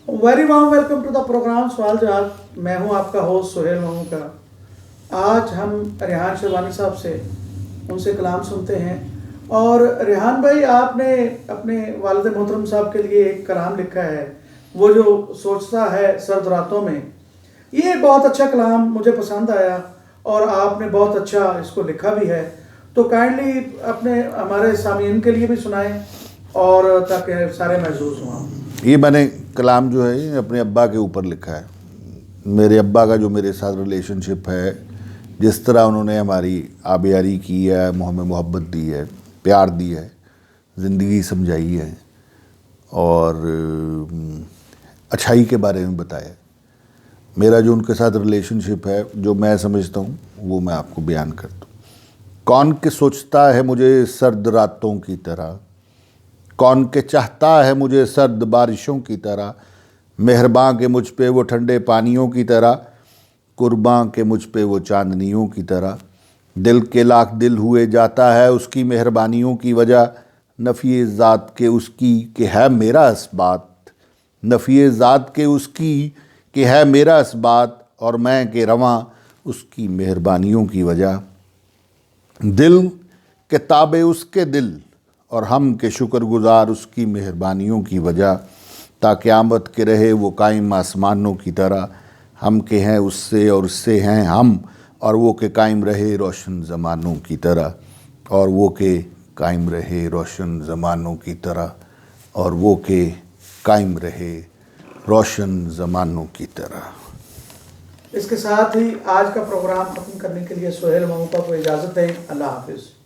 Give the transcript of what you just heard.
Very warm welcome to the programme सवाल जवाब। मैं हूं आपका होस्ट सुहेल महमूद का। आज हम रेहान शिरवानी साहब से उनसे कलाम सुनते हैं। और रेहान भाई, आपने अपने वालिद मोहतरम साहब के लिए एक कलाम लिखा है, वो जो सोचता है सर्द रातों में। ये बहुत अच्छा कलाम मुझे पसंद आया और आपने बहुत अच्छा इसको लिखा भी है। तो काइंडली अपने हमारे सामीन के लिए भी सुनाएं और ताकि सारे महसूस हों। ये मैंने कलाम जो है ये अपने अब्बा के ऊपर लिखा है। मेरे अब्बा का जो मेरे साथ रिलेशनशिप है, जिस तरह उन्होंने हमारी आबियारी की है, हमें मोहब्बत दी है, प्यार दी है, ज़िंदगी समझाई है और अच्छाई के बारे में बताया। मेरा जो उनके साथ रिलेशनशिप है, जो मैं समझता हूँ, वो मैं आपको बयान करता हूँ। कौन के सोचता है मुझे सर्द रातों की तरह, कौन के चाहता है मुझे सर्द बारिशों की तरह, मेहरबां के मुझ पे वो ठंडे पानियों की तरह, कुर्बां के मुझ पे वो चांदनियों की तरह। दिल के लाख दिल हुए जाता है उसकी मेहरबानियों की वजह, नफ़ी ज़ात के उसकी कि है मेरा इसबात, नफ़ी ज़ात के उसकी कि है मेरा इसबात, और मैं के रवां उसकी मेहरबानियों की वजह। दिल के ताबे उसके दिल और हम के शुक्रगुजार उसकी मेहरबानियों की वजह, ता क़यामत के रहे वो कायम आसमानों की तरह। हम के हैं उससे और उससे हैं हम, और वो के कायम रहे रोशन ज़मानों की तरह, और वो के कायम रहे रोशन ज़मानों की तरह, और वो के कायम रहे रोशन ज़मानों की तरह। इसके साथ ही आज का प्रोग्राम ख़त्म करने के लिए सुहेल महमूद को इजाज़त दें। अल्लाह हाफिज़।